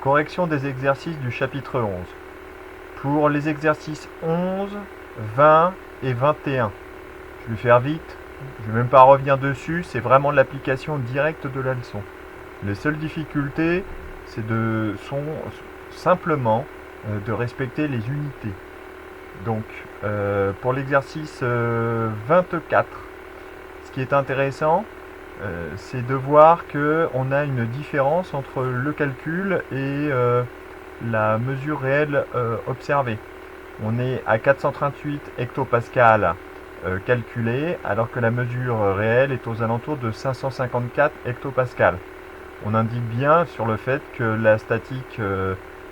Correction des exercices du chapitre 11. Pour les exercices 11, 20 et 21, je vais faire vite, je ne vais même pas revenir dessus, c'est vraiment l'application directe de la leçon. Les seules difficultés, sont simplement de respecter les unités. Donc, pour l'exercice 24, ce qui est intéressant, c'est de voir qu'on a une différence entre le calcul et la mesure réelle observée. On est à 438 hectopascales calculés, alors que la mesure réelle est aux alentours de 554 hectopascales. On indique bien sur le fait que la statique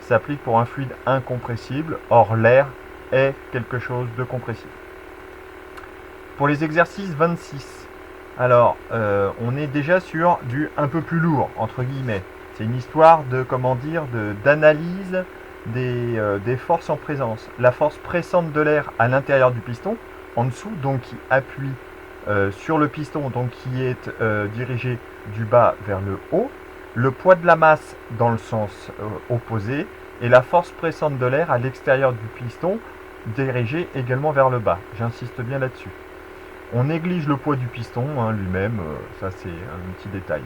s'applique pour un fluide incompressible, or l'air est quelque chose de compressible. Pour les exercices 26, alors on est déjà sur du un peu plus lourd, entre guillemets. C'est une histoire d'analyse des forces en présence. La force pressante de l'air à l'intérieur du piston, en dessous, donc qui appuie sur le piston, donc qui est dirigé du bas vers le haut, le poids de la masse dans le sens opposé, et la force pressante de l'air à l'extérieur du piston, dirigée également vers le bas. J'insiste bien là-dessus. On néglige le poids du piston lui-même, ça c'est un petit détail.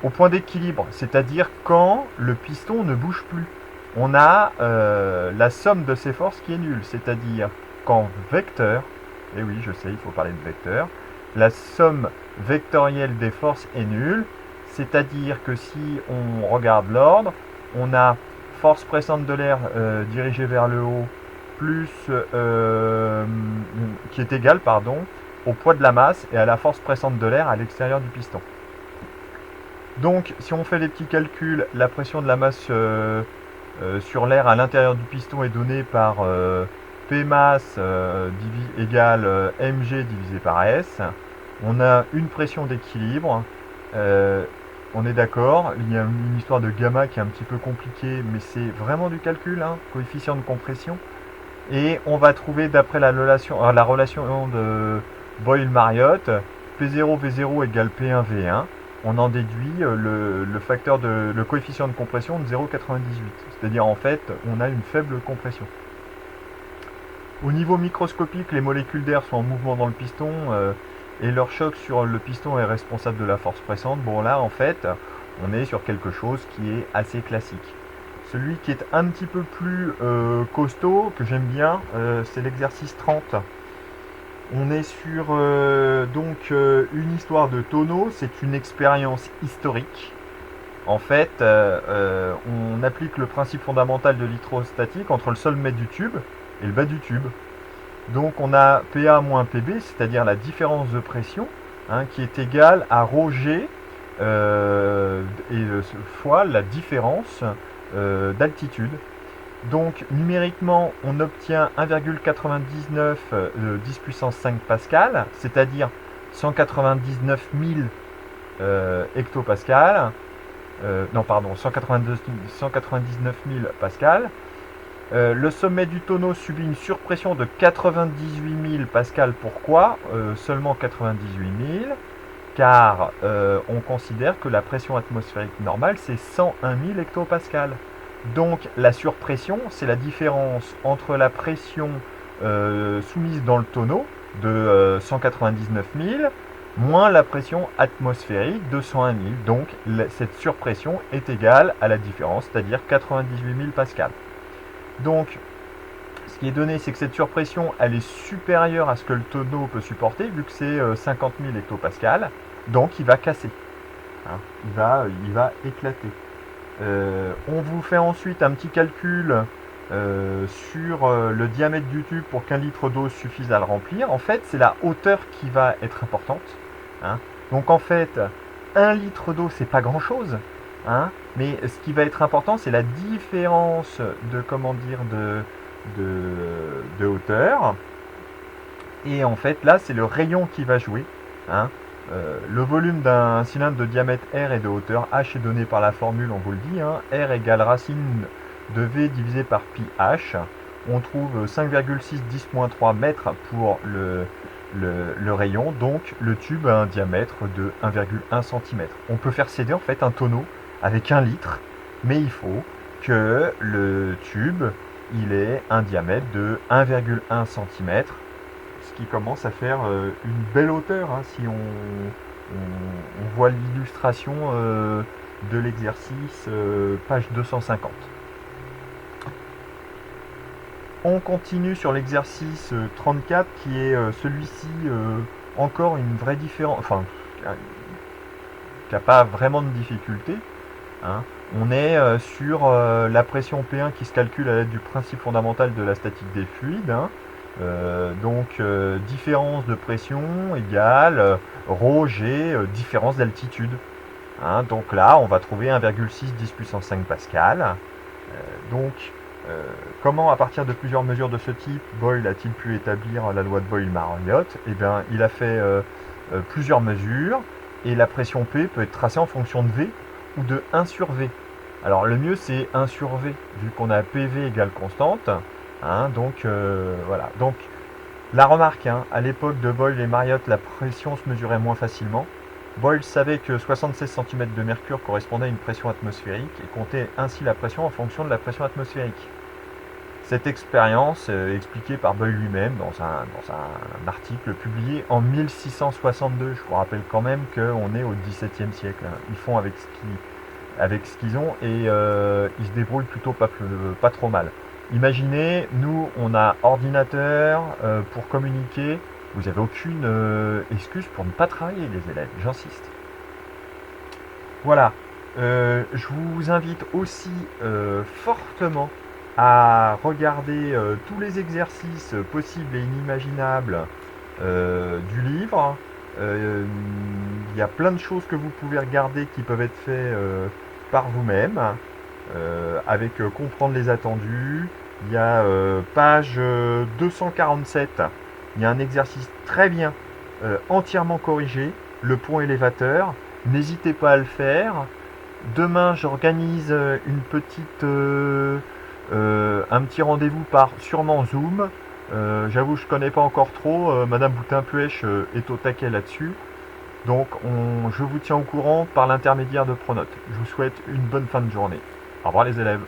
Au point d'équilibre, c'est-à-dire quand le piston ne bouge plus, on a la somme de ces forces qui est nulle, c'est-à-dire qu'en vecteur, et oui je sais il faut parler de vecteur, la somme vectorielle des forces est nulle, c'est-à-dire que si on regarde l'ordre, on a force pressante de l'air dirigée vers le haut, plus qui est égale au poids de la masse et à la force pressante de l'air à l'extérieur du piston. Donc, si on fait les petits calculs, la pression de la masse sur l'air à l'intérieur du piston est donnée par P masse égale mg divisé par S. On a une pression d'équilibre. On est d'accord, il y a une histoire de gamma qui est un petit peu compliquée, mais c'est vraiment du calcul, coefficient de compression. Et on va trouver d'après la relation de Boyle-Mariotte, P0 V0 égale P1 V1. On en déduit le coefficient de compression de 0,98. C'est-à-dire en fait, on a une faible compression. Au niveau microscopique, les molécules d'air sont en mouvement dans le piston et leur choc sur le piston est responsable de la force pressante. Bon là, en fait, on est sur quelque chose qui est assez classique. Celui qui est un petit peu plus costaud, que j'aime bien, c'est l'exercice 30. On est sur une histoire de tonneau, c'est une expérience historique. En fait, on applique le principe fondamental de l'hydrostatique entre le sommet du tube et le bas du tube. Donc on a PA moins PB, c'est-à-dire la différence de pression, qui est égale à ρg fois la différence d'altitude. Donc numériquement, on obtient 1,99 10 puissance 5 pascal, c'est-à-dire 199 000 hectopascal. 199 000 pascal. Le sommet du tonneau subit une surpression de 98 000 pascal. Pourquoi seulement 98 000? Car on considère que la pression atmosphérique normale, c'est 101 000 hectopascal. Donc la surpression, c'est la différence entre la pression soumise dans le tonneau de 199 000 moins la pression atmosphérique de 101 000. Donc cette surpression est égale à la différence, c'est-à-dire 98 000 pascal. Donc ce qui est donné, c'est que cette surpression, elle est supérieure à ce que le tonneau peut supporter, vu que c'est 50 000 hectopascal. Donc il va casser, il va éclater. On vous fait ensuite un petit calcul sur le diamètre du tube pour qu'un litre d'eau suffise à le remplir. En fait, c'est la hauteur qui va être importante. Donc en fait, 1 litre d'eau, c'est pas grand-chose. Mais ce qui va être important, c'est la différence de hauteur. Et en fait, là, c'est le rayon qui va jouer. Le volume d'un cylindre de diamètre R et de hauteur H est donné par la formule, on vous le dit, R égale racine de V divisé par pi H. On trouve 5,6 10-3 mètres pour le rayon, donc le tube a un diamètre de 1,1 cm. On peut faire céder en fait un tonneau avec 1 litre, mais il faut que le tube, il est un diamètre de 1,1 cm, ce qui commence à faire une belle hauteur, hein, si on voit l'illustration de l'exercice, page 250. On continue sur l'exercice 34 qui est celui-ci encore une vraie différence, enfin, qui n'a pas vraiment de difficulté. Hein. On est sur la pression P1 qui se calcule à l'aide du principe fondamental de la statique des fluides. Hein. Donc différence de pression égale ρ G différence d'altitude. Hein. Donc là, on va trouver 1,6 10 puissance 5 pascal. Comment, à partir de plusieurs mesures de ce type, Boyle a-t-il pu établir la loi de Boyle-Mariotte? Eh bien, il a fait plusieurs mesures, et la pression P peut être tracée en fonction de V ou de 1 sur V. Alors, le mieux, c'est 1 sur V, vu qu'on a PV égale constante. Hein, donc, voilà. Donc, la remarque, hein, à l'époque de Boyle et Mariotte, la pression se mesurait moins facilement. Boyle savait que 76 cm de mercure correspondait à une pression atmosphérique et comptait ainsi la pression en fonction de la pression atmosphérique. Cette expérience est expliquée par Boyle lui-même dans un article publié en 1662. Je vous rappelle quand même qu'on est au XVIIe siècle. Hein. Ils font avec ce qu'ils ont et ils se débrouillent plutôt pas trop mal. Imaginez, nous on a ordinateur pour communiquer. Vous n'avez aucune excuse pour ne pas travailler, les élèves, j'insiste. Voilà, je vous invite aussi fortement à regarder tous les exercices possibles et inimaginables du livre. Il y a plein de choses que vous pouvez regarder qui peuvent être faites par vous-même, avec comprendre les attendus. Il y a page 247. Il y a un exercice très bien, entièrement corrigé, le pont élévateur. N'hésitez pas à le faire. Demain, j'organise un petit rendez-vous par sûrement Zoom. J'avoue, je ne connais pas encore trop. Madame Boutin-Puech est au taquet là-dessus. Donc, je vous tiens au courant par l'intermédiaire de Pronote. Je vous souhaite une bonne fin de journée. Au revoir les élèves.